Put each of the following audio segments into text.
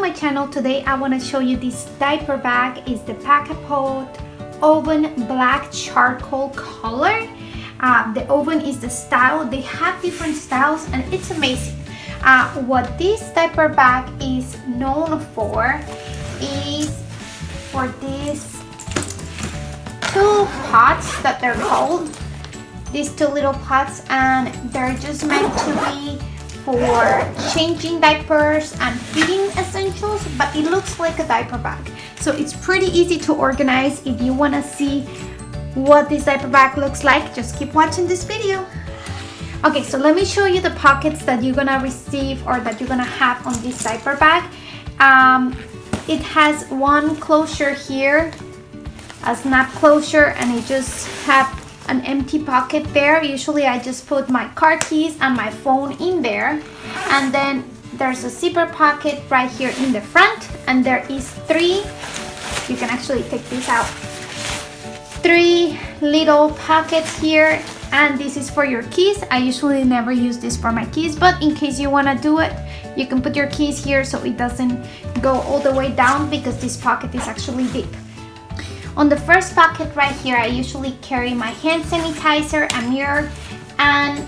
my channel. Today I want to show you this diaper bag. It's the PacaPod Oban black charcoal color. The Oban is the style. They have different styles and it's amazing. What this diaper bag is known for is for these two pots that they're called. These two little pots, and they're just meant to be for changing diapers and feeding essentials, but it looks like a diaper bag. So it's pretty easy to organize. If you want to see what this diaper bag looks like, just keep watching this video. Okay, so let me show you the pockets that you're gonna receive or that you're gonna have on this diaper bag. It has one closure here, a snap closure, and it just have an empty pocket there. Usually I just put my car keys and my phone in there, and then there's a zipper pocket right here in the front, and there is three, you can actually take this out, three little pockets here, and this is for your keys. I usually never use this for my keys, but in case you want to do it, you can put your keys here so it doesn't go all the way down, because this pocket is actually deep. On the first pocket right here, I usually carry my hand sanitizer, a mirror, and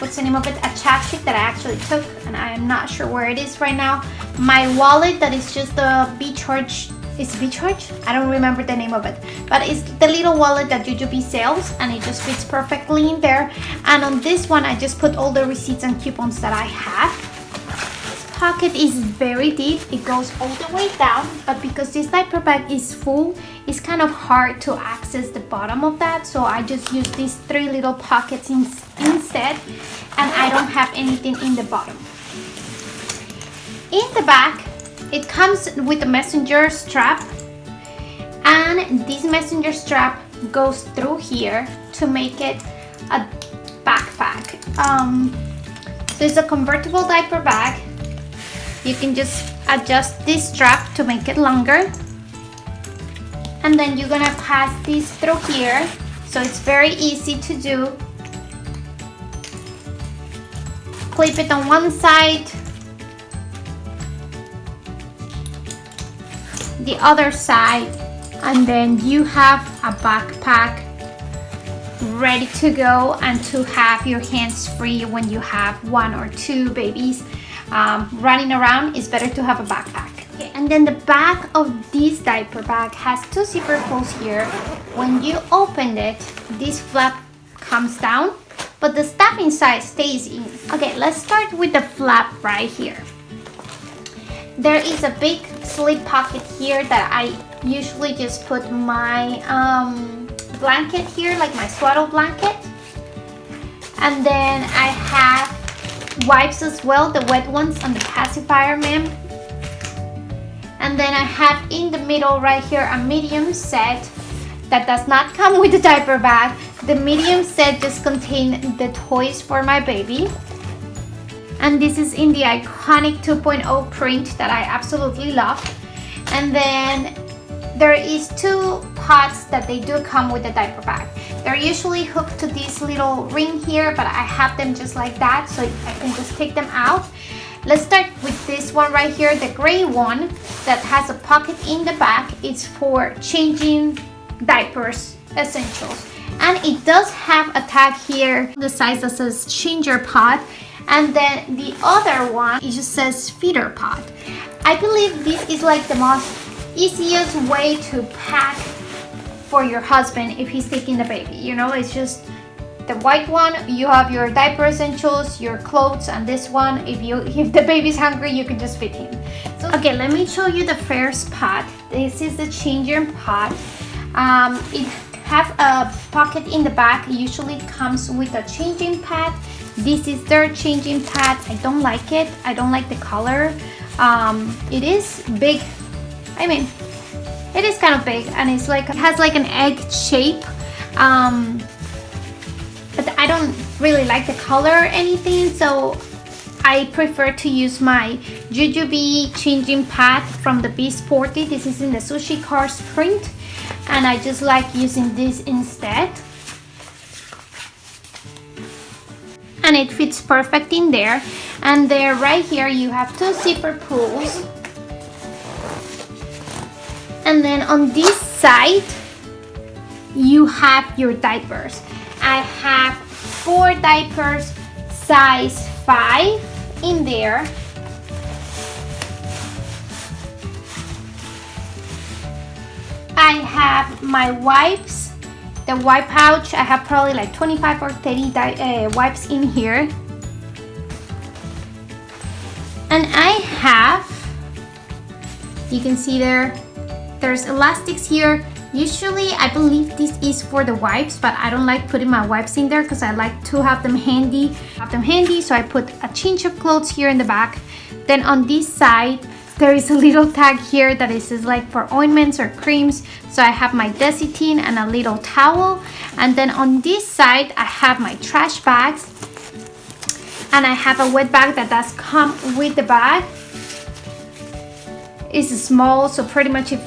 what's the name of it? A chapstick that I actually took, and I am not sure where it is right now. My wallet that is just the B-Charge. Is B-Charge? I don't remember the name of it, but it's the little wallet that JJB sells, and it just fits perfectly in there. And on this one, I just put all the receipts and coupons that I have. Pocket is very deep, it goes all the way down, but because this diaper bag is full, it's kind of hard to access the bottom of that, so I just use these three little pockets instead, and I don't have anything in the bottom. In the back, it comes with a messenger strap, and this messenger strap goes through here to make it a backpack. So it's a convertible diaper bag. You can just adjust this strap to make it longer, and then you're gonna pass this through here, so it's very easy to do. Clip it on one side, the other side, and then you have a backpack ready to go and to have your hands free when you have one or two babies running around. It's better to have a backpack. Okay, and then the back of this diaper bag has two zipper pulls here. When you open it, this flap comes down, but the stuff inside stays in. Okay, let's start with the flap right here. There is a big slip pocket here that I usually just put my blanket here, like my swaddle blanket, and then I have wipes as well, the wet ones and the pacifier ma'am. And then I have in the middle right here a medium set that does not come with the diaper bag. The medium set just contains the toys for my baby, and this is in the iconic 2.0 print that I absolutely love. And then there is two pots that they do come with the diaper bag. They're usually hooked to this little ring here, but I have them just like that, so I can just take them out. Let's start with this one right here, the gray one that has a pocket in the back. It's for changing diapers essentials, and it does have a tag here, the size that says changer pod, and then the other one, it just says feeder pod. I believe this is like the most easiest way to pack for your husband if he's taking the baby. You know, it's just the white one, you have your diaper essentials, your clothes, and this one, if the baby's hungry, you can just feed him. So, okay, let me show you the first pot. This is the changer pot. It has a pocket in the back. It usually comes with a changing pad. This is their changing pad. I don't like it. I don't like the color. It is big. I mean, it is kind of big, and it's like, it has like an egg shape, but I don't really like the color or anything, so I prefer to use my JJB changing pad from the B Sporty. This is in the Sushi Cars print, and I just like using this instead. and it fits perfect in there. And there right here you have 2 zipper pulls, and then on this side you have your diapers. I have 4 diapers size 5 in there. I have my wipes, the wipe pouch. I have probably like 25 or 30 wipes in here. And I have, you can see there's elastics here. Usually I believe this is for the wipes, but I don't like putting my wipes in there because I like to have them handy. So I put a change of clothes here in the back. Then on this side, there is a little tag here that is like for ointments or creams. So I have my Desitin and a little towel. And then on this side, I have my trash bags. And I have a wet bag that does come with the bag. It's small, so pretty much if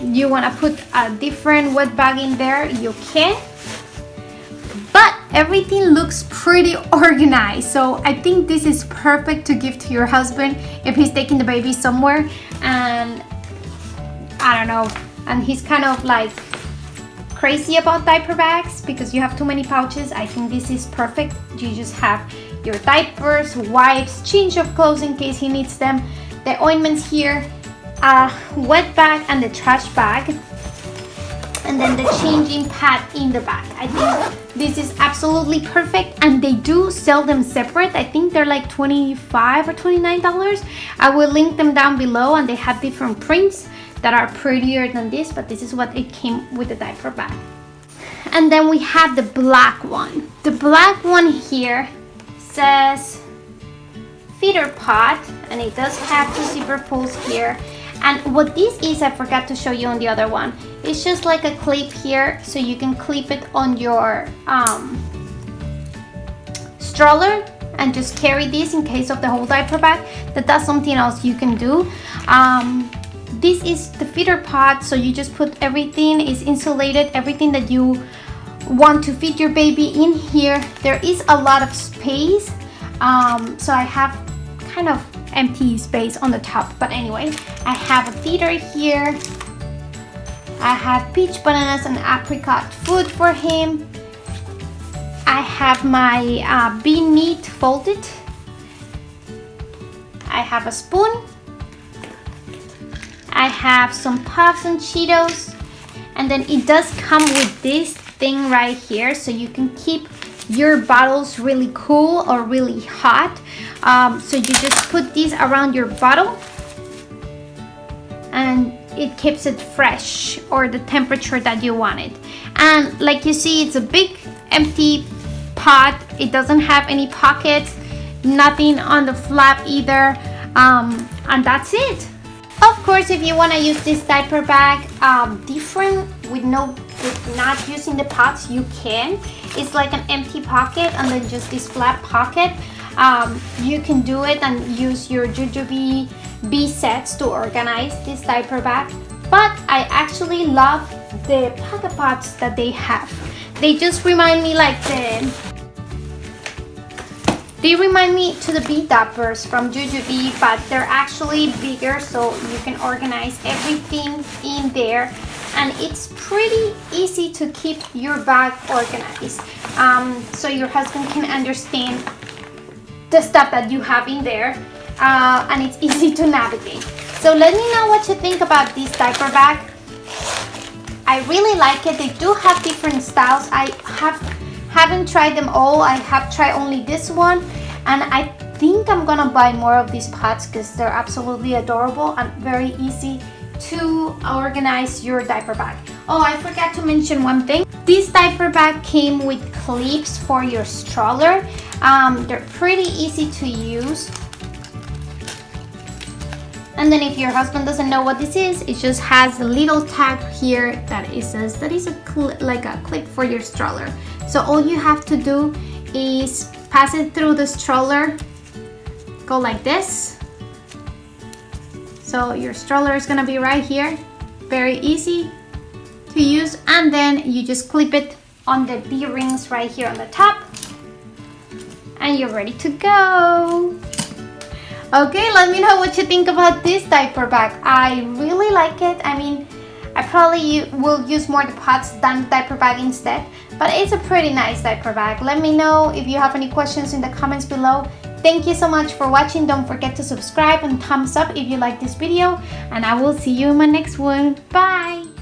you want to put a different wet bag in there, you can. But everything looks pretty organized, so I think this is perfect to give to your husband if he's taking the baby somewhere and I don't know, and he's kind of like crazy about diaper bags because you have too many pouches. I think this is perfect. You just have your diapers, wipes, change of clothes in case he needs them, the ointments here, a wet bag and the trash bag, and then the changing pad in the back. I think this is absolutely perfect, and they do sell them separate. I think they're like $25 or $29. I will link them down below, and they have different prints that are prettier than this, but this is what it came with the diaper bag. And then we have the black one. The black one here says feeder pod, and it does have 2 zipper pulls here. And what this is, I forgot to show you on the other one. It's just like a clip here, so you can clip it on your stroller and just carry this in case of the whole diaper bag. That's something else you can do. This is the feeder pod, so you just put everything, is insulated, everything that you want to feed your baby in here. There is a lot of space, so I have kind of empty space on the top, but anyway, I have a feeder here. I have peach, bananas, and apricot food for him. I have my bean meat folded. I have a spoon. I have some puffs and Cheetos, and then it does come with this thing right here, so you can keep your bottles really cool or really hot. So you just put these around your bottle and it keeps it fresh or the temperature that you want it. And like you see, it's a big empty pot. It doesn't have any pockets, nothing on the flap either, and that's it. Of course, if you want to use this diaper bag different with not using the pots, you can. It's like an empty pocket and then just this flat pocket. You can do it and use your Jujubee bee sets to organize this diaper bag. But I actually love the PacaPods that they have. They just remind me like they remind me to the bee diapers from Jujubee, but they're actually bigger, so you can organize everything in there. And it's pretty easy to keep your bag organized, so your husband can understand the stuff that you have in there, and it's easy to navigate. So let me know what you think about this diaper bag. I really like it. They do have different styles. I haven't tried them all. I have tried only this one, and I think I'm gonna buy more of these pots because they're absolutely adorable and very easy to organize your diaper bag. Oh, I forgot to mention one thing. This diaper bag came with clips for your stroller. They're pretty easy to use. And then if your husband doesn't know what this is, it just has a little tag here that it says that is like a clip for your stroller. So all you have to do is pass it through the stroller, go like this. So your stroller is gonna be right here, very easy to use, and then you just clip it on the D-rings right here on the top. and you're ready to go. Okay, let me know what you think about this diaper bag. I really like it. I mean, I probably will use more the pods than the diaper bag instead, but it's a pretty nice diaper bag. Let me know if you have any questions in the comments below. Thank you so much for watching. Don't forget to subscribe and thumbs up if you like this video, and I will see you in my next one. Bye!